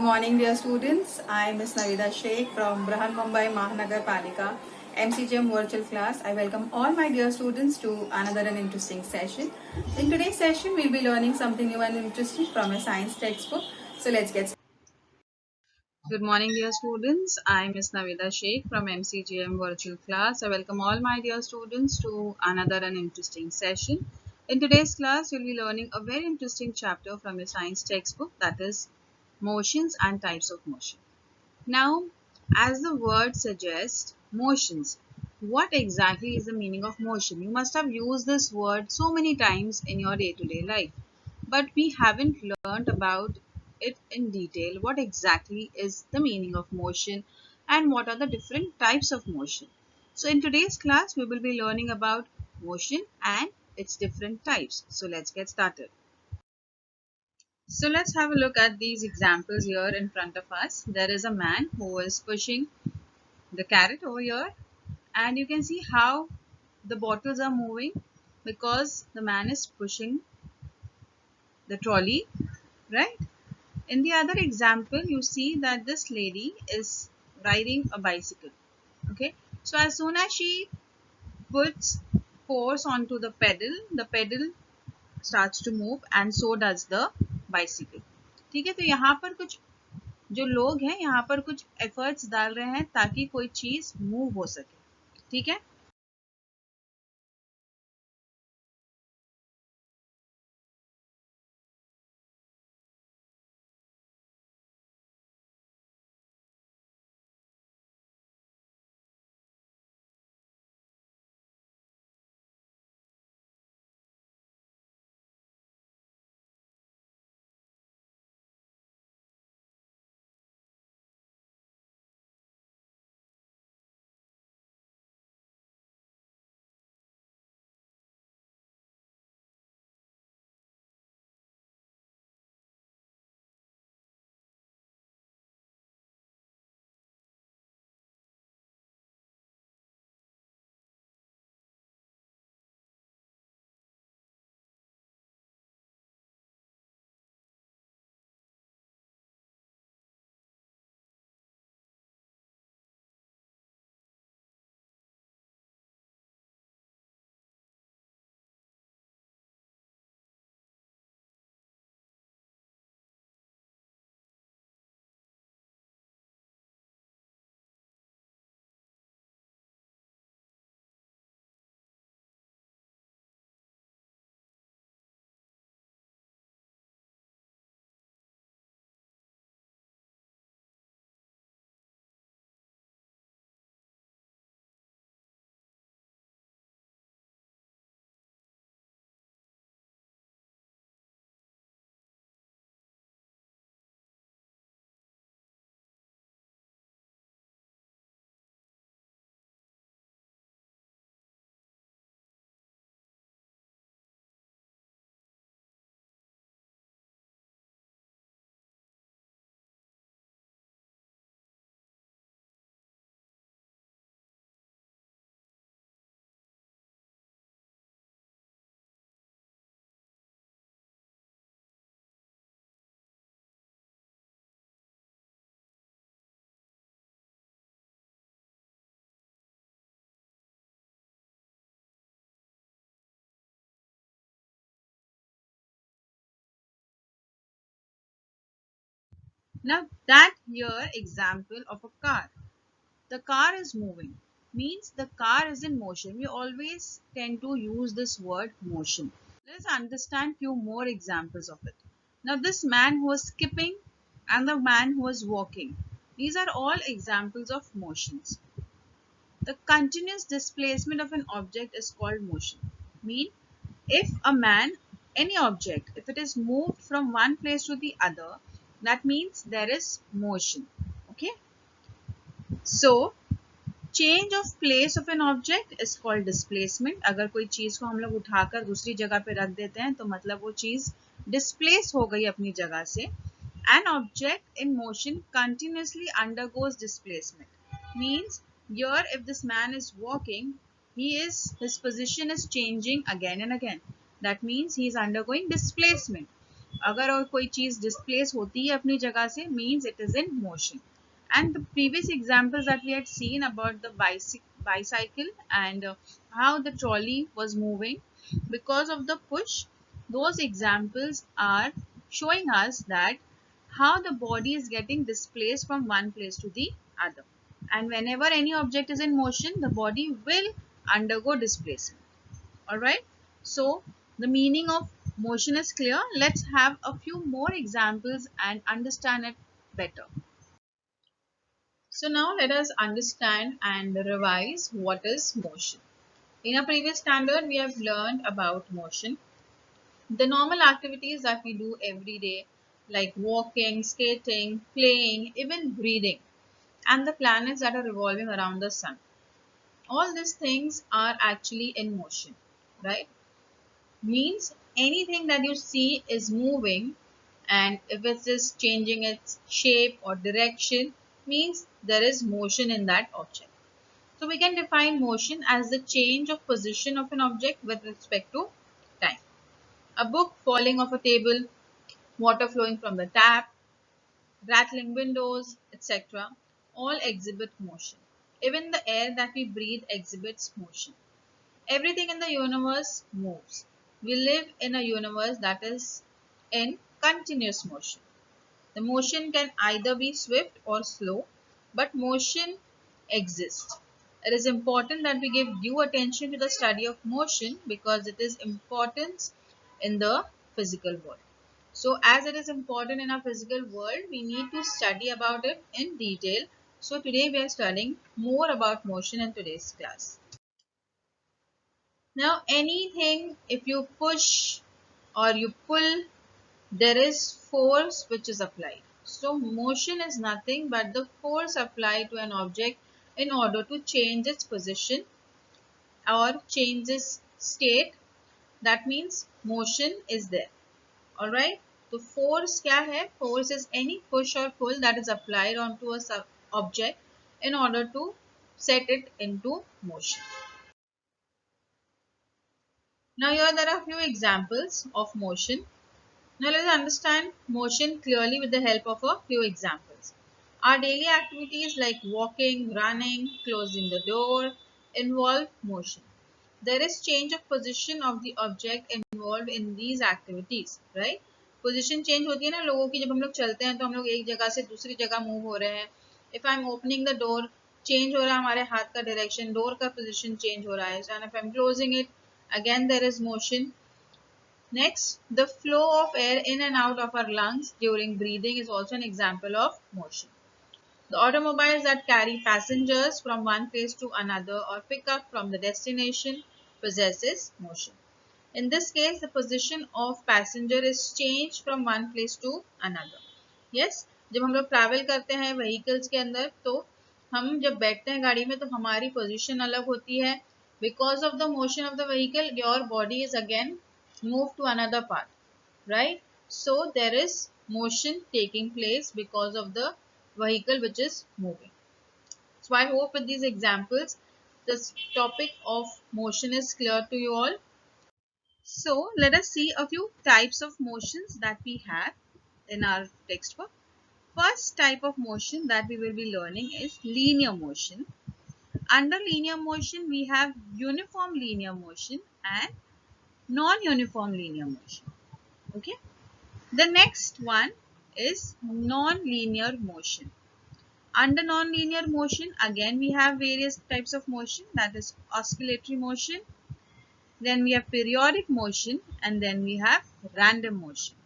morning, dear students. I am Ms. Navida Sheikh from Brahan Mumbai Mahanagar Palika MCGM virtual class. I welcome all my dear students to another and interesting session. In today's session, we'll be learning something new and interesting from a science textbook. So let's get started. Good morning, dear students. I am Ms. Navida Sheikh from MCGM virtual class. I welcome all my dear students to another and interesting session. In today's class, you'll be learning a very interesting chapter from a science textbook, that is motions and types of motion. Now, as the word suggests, motions. What exactly is the meaning of motion? You must have used this word so many times in your day-to-day life, but we haven't learned about it in detail. What exactly is the meaning of motion and what are the different types of motion? So in today's class, we will be learning about motion and its different types. So let's get started. So let's have a look at these examples here in front of us. There is a man who is pushing the carrot over here, and you can see how the bottles are moving because the man is pushing the trolley, right? In the other example, you see that this lady is riding a bicycle. Okay, so as soon as she puts force onto the pedal starts to move and so does the bicycle. ठीक है, तो यहाँ पर कुछ जो लोग हैं यहाँ पर कुछ एफर्ट्स डाल रहे हैं ताकि कोई चीज मूव हो सके. ठीक है. Now that here example of a car. The car is moving means the car is in motion. We always tend to use this word motion. Let's understand few more examples of it. Now this man who was skipping and the man who was walking. These are all examples of motions. The continuous displacement of an object is called motion. Mean if a man, any object, if it is moved from one place to the other, that means there is motion. Okay. So change of place of an object is called displacement. अगर कोई चीज को हम लोग उठाकर दूसरी जगह पे रख देते हैं तो मतलब वो चीज डिस्प्लेस हो गई अपनी जगह से. An object in motion continuously undergoes displacement means here if this man is walking, his position is changing again and again. That means he is undergoing displacement. अगर और कोई चीज डिस्प्लेस होती है अपनी जगह से, means it is in motion. And the previous examples that we had seen about the bicycle and how the trolley was moving because of the push, those examples are showing us that how the body is getting displaced from one place to the other. And whenever any object is in motion, the body will undergo displacement. Alright, so the meaning of motion is clear. Let's have a few more examples and understand it better. So now let us understand and revise what is motion. In a previous standard, we have learned about motion, the normal activities that we do every day, like walking, skating, playing, even breathing, and the planets that are revolving around the sun. All these things are actually in motion, right? Means anything that you see is moving, and if it is changing its shape or direction, means there is motion in that object. So we can define motion as the change of position of an object with respect to time. A book falling off a table, water flowing from the tap, rattling windows, etc. all exhibit motion. Even the air that we breathe exhibits motion. Everything in the universe moves. We live in a universe that is in continuous motion. The motion can either be swift or slow, but motion exists. It is important that we give due attention to the study of motion because it is important in the physical world. So as it is important in our physical world, we need to study about it in detail. So today we are studying more about motion in today's class. Now anything, if you push or you pull, there is force which is applied. So motion is nothing but the force applied to an object in order to change its position or change its state. That means motion is there. Alright. So force क्या है? Force is any push or pull that is applied onto a object in order to set it into motion. Now here there are a few examples of motion. Now let us understand motion clearly with the help of a few examples. Our daily activities like walking, running, closing the door involve motion. There is change of position of the object involved in these activities, right? Position change होती है ना लोगों की, जब हम लोग चलते हैं तो हम लोग एक जगह से दूसरी जगह मूव हो रहे हैं. If I am opening the door, change हो रहा है हमारे हाथ का direction, door का position change हो रहा है. And if I am closing it, again there is motion. Next, the flow of air in and out of our lungs during breathing is also an example of motion. The automobiles that carry passengers from one place to another or pick up from the destination possesses motion. In this case, the position of passenger is changed from one place to another. Yes, जब हम लोग travel करते हैं vehicles के अंदर, तो हम जब बैठते हैं गाड़ी में तो हमारी position अलग होती है. Because of the motion of the vehicle, your body is again moved to another part, right? So there is motion taking place because of the vehicle which is moving. So I hope with these examples, this topic of motion is clear to you all. So let us see a few types of motions that we have in our textbook. First type of motion that we will be learning is linear motion. Under linear motion, we have uniform linear motion and non-uniform linear motion. Okay. The next one is non-linear motion. Under non-linear motion, again we have various types of motion, that is oscillatory motion, then we have periodic motion, and then we have random motion.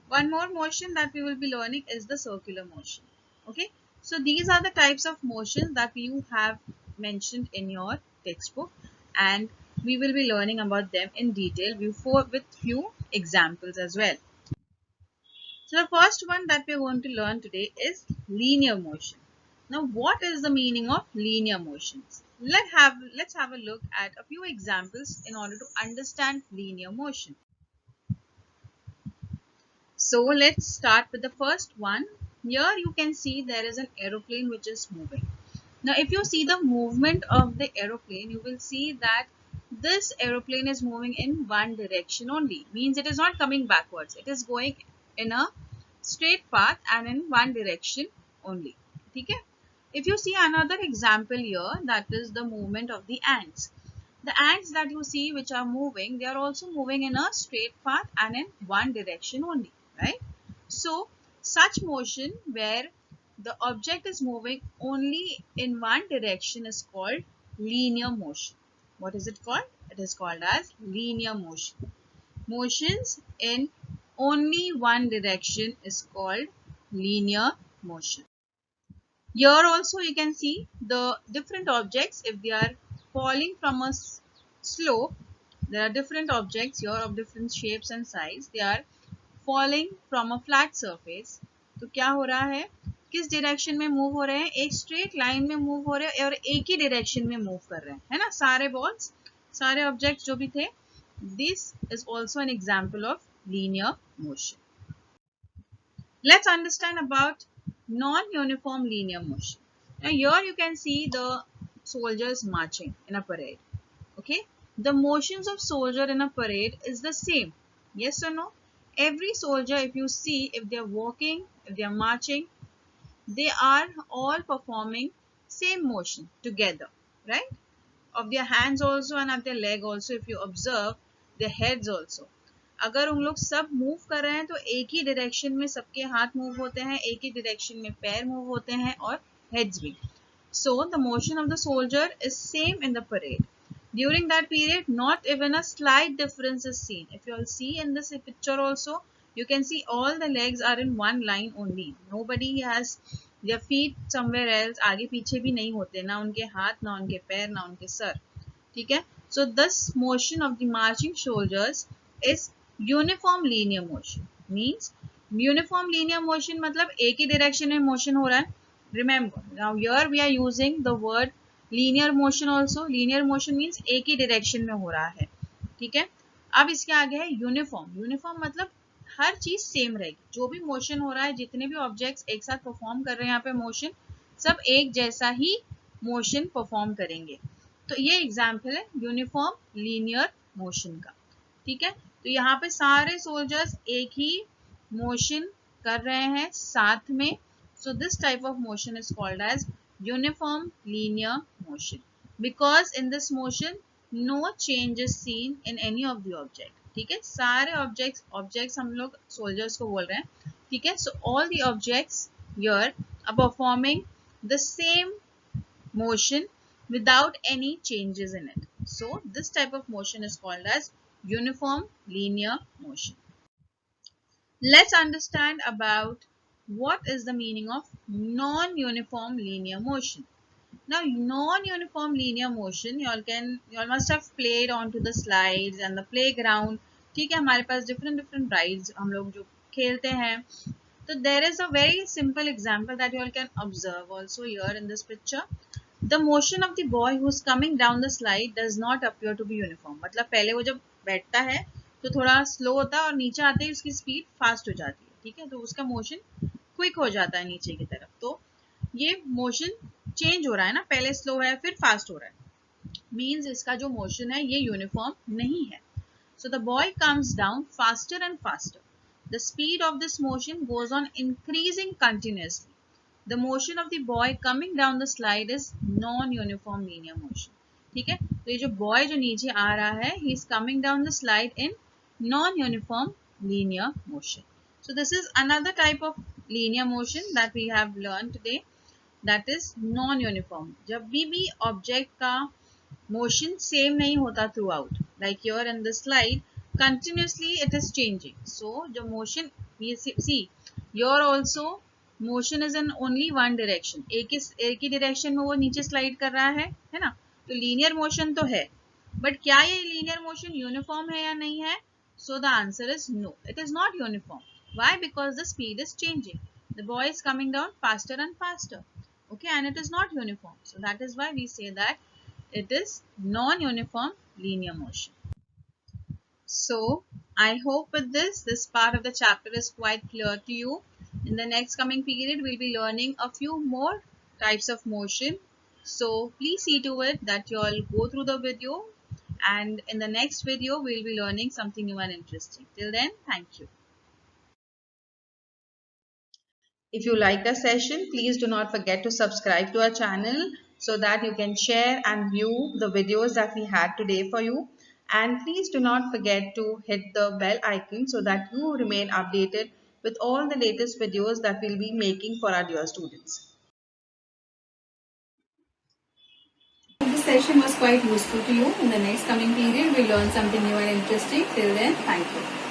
One more motion that we will be learning is the circular motion. Okay, so these are the types of motions that you have mentioned in your textbook, and we will be learning about them in detail with few examples as well. So the first one that we are going to learn today is linear motion. Now what is the meaning of linear motions? Let's have a look at a few examples in order to understand linear motion. So let's start with the first one. Here you can see there is an aeroplane which is moving. Now if you see the movement of the aeroplane, you will see that this aeroplane is moving in one direction only, means it is not coming backwards, it is going in a straight path and in one direction only. Okay? If you see another example here, that is the movement of the ants. The ants that you see which are moving, they are also moving in a straight path and in one direction only, right? So such motion where the object is moving only in one direction is called linear motion. What is it called? It is called as linear motion. Motions in only one direction is called linear motion. Here also you can see the different objects. If they are falling from a slope, there are different objects here of different shapes and size. They are falling from a flat surface. तो क्या हो रहा है, किस direction में move हो रहे हैं, एक स्ट्रेट लाइन में मूव हो रहे हैं और एक ही डायरेक्शन में मूव कर रहे हैं, है ना, सारे बॉल्स, सारे ऑब्जेक्ट्स जो भी थे. This is also an example of linear motion. Let's understand about non-uniform linear motion. Now here you can see the soldiers marching in a parade. Okay, the motions of soldier in a parade is the same. Yes or no? Every soldier, if you see, if they are walking, if they are marching, they are all performing same motion together, right? Of their hands also and of their leg also, if you observe, their heads also. अगर उन लोग सब move कर रहे हैं तो एक ही direction में सबके हाथ मूव होते हैं, एक ही डायरेक्शन में पैर मूव होते हैं और हेड्स भी. So the motion of the soldier is same in the parade. During that period, not even a slight difference is seen. If you all see in this picture also, you can see all the legs are in one line only. Nobody has their feet somewhere else. आगे पीछे भी नहीं होते, ना उनके हाथ, ना उनके पैर, ना उनके सर. ठीक है? So this motion of the marching soldiers is uniform linear motion. Means uniform linear motion मतलब एक ही direction में motion हो रहा है. Remember, now here we are using the word linear motion also. Linear motion means एक ही direction में हो रहा है. ठीक है? अब इसके आगे है uniform. Uniform मतलब हर चीज सेम रहेगी. जो भी मोशन हो रहा है, जितने भी ऑब्जेक्ट्स एक साथ परफॉर्म कर रहे हैं यहाँ पे मोशन, सब एक जैसा ही मोशन परफॉर्म करेंगे. तो ये एग्जाम्पल है यूनिफॉर्म लीनियर मोशन का. ठीक है, तो यहाँ पे सारे सोल्जर्स एक ही मोशन कर रहे हैं साथ में. So this type of motion is called as uniform linear motion because in this motion no change is seen in any of the object. ठीक है, सारे ऑब्जेक्ट्स हम लोग सोल्जर्स को बोल रहे हैं. ठीक है, so all the objects here are performing the same motion without any changes in it. So this type of motion is called as uniform linear motion. Let's understand about what is the meaning of non-uniform linear motion. Now non-uniform linear motion, you all must have played onto the slides and the playground. ठीक है, हमारे पास different rides हम लोग जो खेलते हैं. So there is a very simple example that you all can observe also here in this picture. The motion of the boy who is coming down the slide does not appear to be uniform. मतलब पहले वो जब बैठता है तो थोड़ा slow होता है और नीचे आते ही उसकी स्पीड फास्ट हो जाती है. ठीक है, तो उसका मोशन क्विक हो जाता है नीचे की तरफ. तो ये मोशन चेंज हो रहा है ना, पहले स्लो है फिर फास्ट हो रहा है. मीन्स इसका जो मोशन है ये यूनिफॉर्म नहीं है. So the boy comes down faster and faster. The speed of this motion goes on increasing continuously. The motion of the boy coming down the slide is non-uniform linear motion. ठीक है, तो ये जो boy जो नीचे आ रहा है, he is coming down the slide in non-uniform linear motion. So this is another type of linear motion that we have learned today, that is non-uniform. जब भी object का motion same नहीं होता throughout, like here in the slide, continuously it is changing. So the motion we see here also motion is in only one direction. एक ही direction में वो नीचे slide कर रहा है ना. तो लीनियर मोशन तो है, बट क्या ये लीनियर मोशन यूनिफॉर्म है या नहीं है? So the answer is no, it is not uniform. Why? Because the speed is changing. The boy is coming down faster and faster. Okay, and it is not uniform. So that is why we say that it is non-uniform linear motion. So I hope with this part of the chapter is quite clear to you. In the next coming period, we'll be learning a few more types of motion. So please see to it that you all go through the video, And in the next video, we'll be learning something new and interesting. Till then, thank you. If you liked our session, please do not forget to subscribe to our channel so that you can share and view the videos that we had today for you. And please do not forget to hit the bell icon so that you remain updated with all the latest videos that we'll be making for our dear students. This session was quite useful to you. In the next coming period, we'll learn something new and interesting. Till then, thank you.